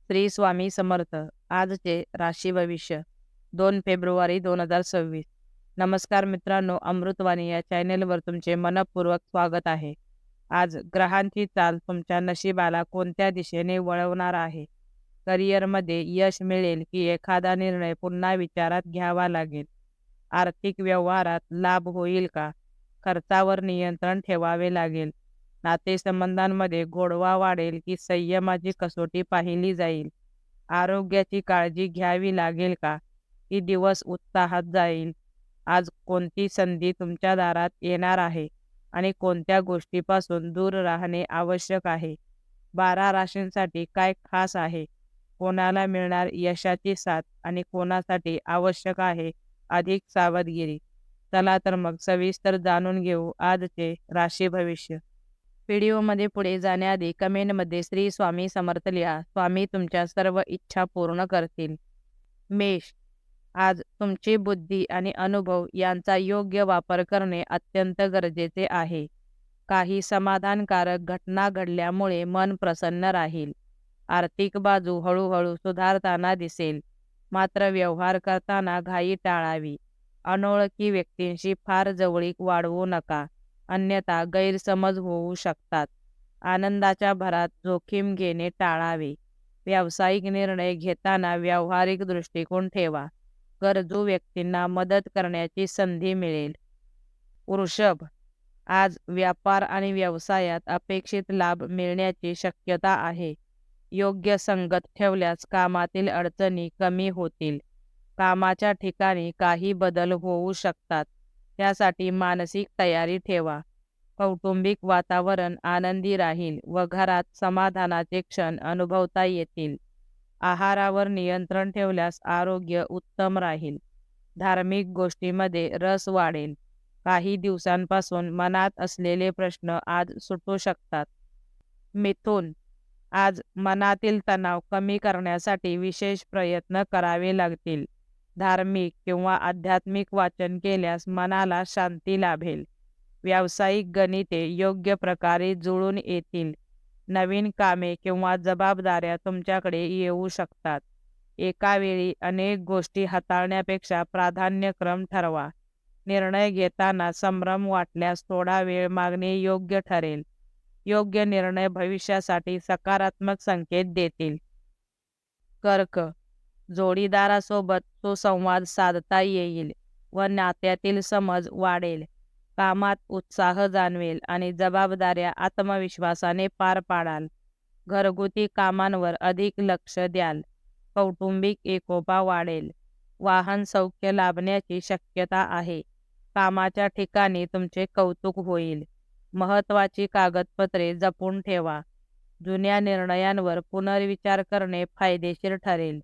श्री स्वामी समर्थ. आजचे राशी भविष्य 2 फेब्रुवारी 2026. नमस्कार मित्रांनो, अमृतवाणी या चॅनेलवर तुमचे मनपूर्वक स्वागत आहे. आज ग्रहांची चाल तुमच्या नशिबाला कोणत्या दिशेने वळवणार आहे? करिअरमध्ये यश मिळेल की एखादा निर्णय पुन्हा विचारात घ्यावा लागेल? आर्थिक व्यवहारात लाभ होईल का? खर्चावर नियंत्रण ठेवावे लागेल. नातेसंबंधांमध्ये गोडवा वाढेल की संयमाची कसोटी पाहिली जाईल? आरोग्याची काळजी घ्यावी लागेल का की दिवस उत्साहात जाईल? आज कोणती संधी तुमच्या दारात येणार आहे आणि कोणत्या गोष्टीपासून दूर राहणे आवश्यक आहे? 12 राशींसाठी काय खास आहे? कोणाला मिळणार यशाची साथ आणि कोणासाठी आवश्यक आहे अधिक सावधगिरी? चला तर मग सविस्तर जाणून घेऊ आजचे राशी भविष्य. व्हिडिओमध्ये पुढे जाण्याआधी कमेंटमध्ये श्री स्वामी समर्थ लिहा. स्वामी तुमच्या सर्व इच्छा पूर्ण करतील. मेष, आज तुमची बुद्धी आणि अनुभव यांचा योग्य वापर करणे अत्यंत गरजेचे आहे. काही समाधानकारक घटना घडल्यामुळे मन प्रसन्न राहील. आर्थिक बाजू हळूहळू सुधारताना दिसेल, मात्र व्यवहार करताना घाई टाळावी. अनोळखी व्यक्तींशी फार जवळीक वाढवू नका, अन्यथा गैरसमज होऊ शकतात. आनंदाच्या भरात जोखीम घेणे टाळावे. व्यावसायिक निर्णय घेताना व्यावहारिक दृष्टिकोन ठेवा. गरजू व्यक्तींना मदत करण्याची संधी मिळेल. वृषभ, आज व्यापार आणि व्यवसायात अपेक्षित लाभ मिळण्याची शक्यता आहे. योग्य संगत ठेवल्यास कामातील अडचणी कमी होतील. कामाच्या ठिकाणी काही बदल होऊ शकतात, त्यासाठी मानसिक तयारी ठेवा. कौटुंबिक वातावरण आनंदी राहील व घरात समाधानाचे क्षण अनुभवता येतील. आहारावर नियंत्रण ठेवल्यास आरोग्य उत्तम राहील. धार्मिक गोष्टींमध्ये रस वाढेल. काही दिवसांपासून मनात असलेले प्रश्न आज सुटू शकतात. मिथुन, आज मनातील तणाव कमी करण्यासाठी विशेष प्रयत्न करावे लागतील. धार्मिक किंवा आध्यात्मिक वाचन केल्यास मनाला शांती लाभेल. व्यावसायिक गणिते योग्य प्रकारे जुळून येतील. नवीन कामे किंवा जबाबदाऱ्या तुमच्याकडे येऊ शकतात. एका वेळी अनेक गोष्टी हाताळण्यापेक्षा प्राधान्यक्रम ठरवा. निर्णय घेताना संभ्रम वाटल्यास थोडा वेळ मागणे योग्य ठरेल. योग्य निर्णय भविष्यासाठी सकारात्मक संकेत देतील. कर्क, जोडीदारासोबत सुसंवाद साधता येईल व नात्यातील समज वाढेल. कामात उत्साह जाणवेल आणि जबाबदाऱ्या आत्मविश्वासाने पार पाडाल. घरगुती कामांवर अधिक लक्ष द्याल. कौटुंबिक एकोपा वाढेल. वाहन सौख्य लाभण्याची शक्यता आहे. कामाच्या ठिकाणी तुमचे कौतुक होईल. महत्त्वाची कागदपत्रे जपून ठेवा. जुन्या निर्णयांवर पुनर्विचार करणे फायदेशीर ठरेल.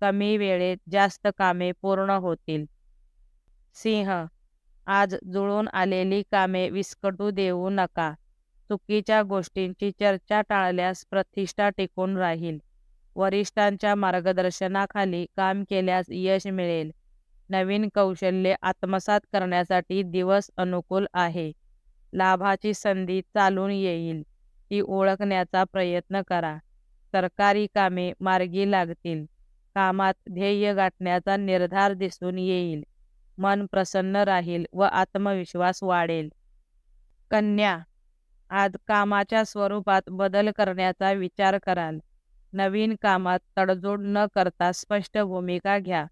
कमी वेळेत जास्त कामे पूर्ण होतील. सिंह, आज जुळून आलेली कामे विस्कटू देऊ नका. चुकीच्या गोष्टींची चर्चा टाळल्यास प्रतिष्ठा टिकून राहील. वरिष्ठांच्या मार्गदर्शनाखाली काम केल्यास यश मिळेल. नवीन कौशल्ये आत्मसात करण्यासाठी दिवस अनुकूल आहे. लाभाची संधी चालून येईल, ती ओळखण्याचा प्रयत्न करा. सरकारी कामे मार्गी लागतील. कामात ध्येय गाठण्याचा निर्धार दिसून येईल. मन प्रसन्न राहील व आत्मविश्वास वाढेल. कन्या, आज कामाच्या स्वरूपात बदल करण्याचा विचार कराल. नवीन कामात तडजोड न करता स्पष्ट भूमिका घ्या.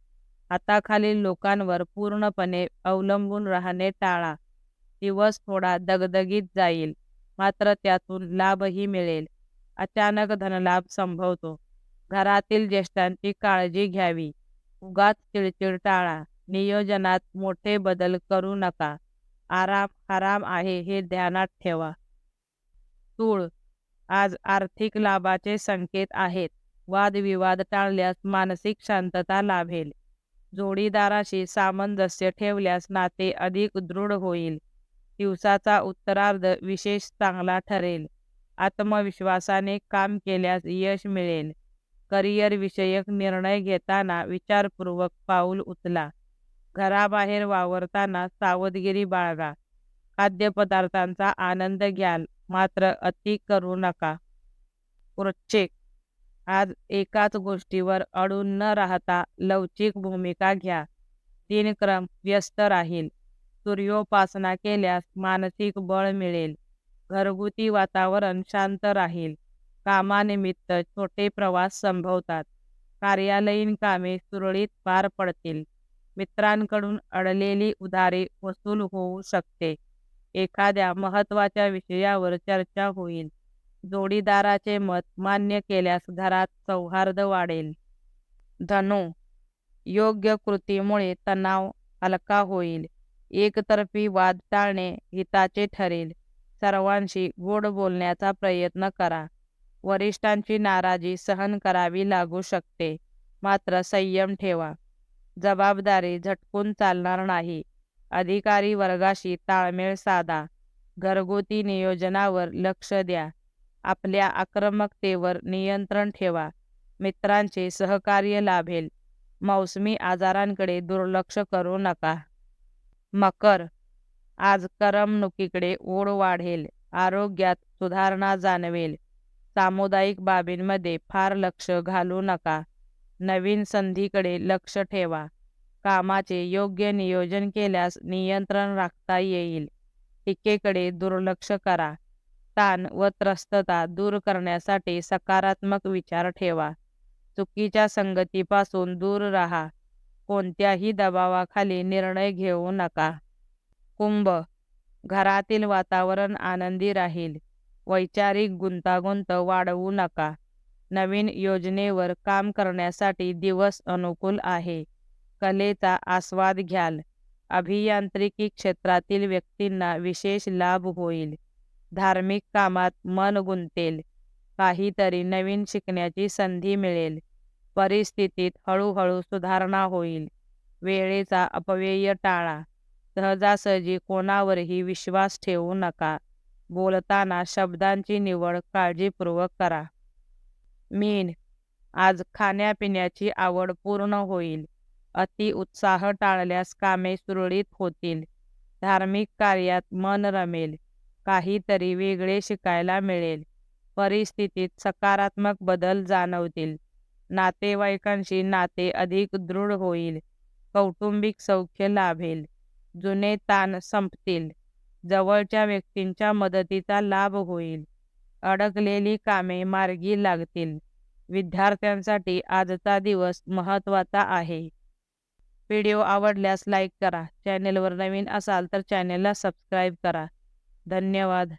हाताखालील लोकांवर पूर्णपणे अवलंबून राहणे टाळा. दिवस थोडा दगदगीत जाईल, मात्र त्यातून लाभही मिळेल. अचानक धनलाभ संभवतो. घरातील ज्येष्ठांची काळजी घ्यावी. उगाच चिडचिड टाळा. नियोजनात मोठे बदल करू नका. आराम हराम आहे हे ध्यानात ठेवा. तूळ, आज आर्थिक लाभाचे संकेत आहेत. वादविवाद टाळल्यास मानसिक शांतता लाभेल. जोडीदाराशी सामंजस्य ठेवल्यास नाते अधिक दृढ होईल. दिवसाचा उत्तरार्ध विशेष चांगला ठरेल. आत्मविश्वासाने काम केल्यास यश मिळेल. करिअर विषयक निर्णय घेताना विचारपूर्वक पाऊल उचला. घराबाहेर वावरताना सावधगिरी बाळगा. खाद्यपदार्थांचा आनंद घ्याल, मात्र अति करू नका. वृश्चिक, आज एकाच गोष्टीवर अडून न राहता लवचिक भूमिका घ्या. दिनक्रम व्यस्त राहील. सूर्योपासना केल्यास मानसिक बळ मिळेल. घरगुती वातावरण शांत राहील. कामानिमित्त छोटे प्रवास संभवतात. कार्यालयीन कामे सुरळीत पार पडतील. मित्रांकडून अडलेली उधारी वसूल होऊ शकते. एखाद्या महत्त्वाच्या विषयावर चर्चा होईल. जोडीदाराचे मत मान्य केल्यास घरात सौहार्द वाढेल. धनु, योग्य कृतीमुळे तणाव हलका होईल. एकतर्फी वाद टाळणे हिताचे ठरेल. सर्वांशी गोड बोलण्याचा प्रयत्न करा. वरिष्ठांची नाराजी सहन करावी लागू शकते, मात्र संयम ठेवा. जबाबदारी झटकून चालणार नाही. अधिकारी वर्गाशी ताळमेळ साधा. घरगुती नियोजनावर लक्ष द्या. आपल्या आक्रमकतेवर नियंत्रण ठेवा. मित्रांचे सहकार्य लाभेल. मौसमी आजारांकडे दुर्लक्ष करू नका. मकर, आज करमणुकीकडे ओढ वाढेल. आरोग्यात सुधारणा जाणवेल. सामुदायिक बाबींमध्ये फार लक्ष घालू नका. नवीन संधीकडे लक्ष ठेवा. कामाचे योग्य नियोजन केल्यास नियंत्रण राखता येईल. टीकेकडे दुर्लक्ष करा. ताण व त्रस्तता दूर करण्यासाठी सकारात्मक विचार ठेवा. चुकीच्या संगतीपासून दूर राहा. कोणत्याही दबावाखाली निर्णय घेऊ नका. कुंभ, घरातील वातावरण आनंदी राहील. वैचारिक गुंतागुंत वाढवू नका. नवीन योजनेवर काम करण्यासाठी दिवस अनुकूल आहे. कलेचा आस्वाद घ्याल. अभियांत्रिकी क्षेत्रातील व्यक्तींना विशेष लाभ होईल. धार्मिक कामात मन गुंतेल. काहीतरी नवीन शिकण्याची संधी मिळेल. परिस्थितीत हळूहळू सुधारणा होईल. वेळेचा अपव्यय टाळा. सहजासहजी कोणावरही विश्वास ठेवू नका. बोलताना शब्दांची निवड काळजीपूर्वक करा. मीन, आज खाण्यापिण्याची आवड पूर्ण होईल. अति उत्साह टाळल्यास कामे सुरळीत होतील. धार्मिक कार्यात मन रमेल. काहीतरी वेगळे शिकायला मिळेल. परिस्थितीत सकारात्मक बदल जाणवतील. नातेवाईकांशी नाते अधिक दृढ होईल. कौटुंबिक सौख्य लाभेल. जुने ताण संपतील. जवळच्या व्यक्तींच्या मदतीचा लाभ होईल. अडकलेली कामे मार्गी लागतील. विद्यार्थ्यांसाठी आजचा दिवस महत्त्वाचा आहे. व्हिडिओ आवडल्यास लाईक करा. चॅनेलवर नवीन असाल तर चॅनेलला सबस्क्राईब करा. धन्यवाद.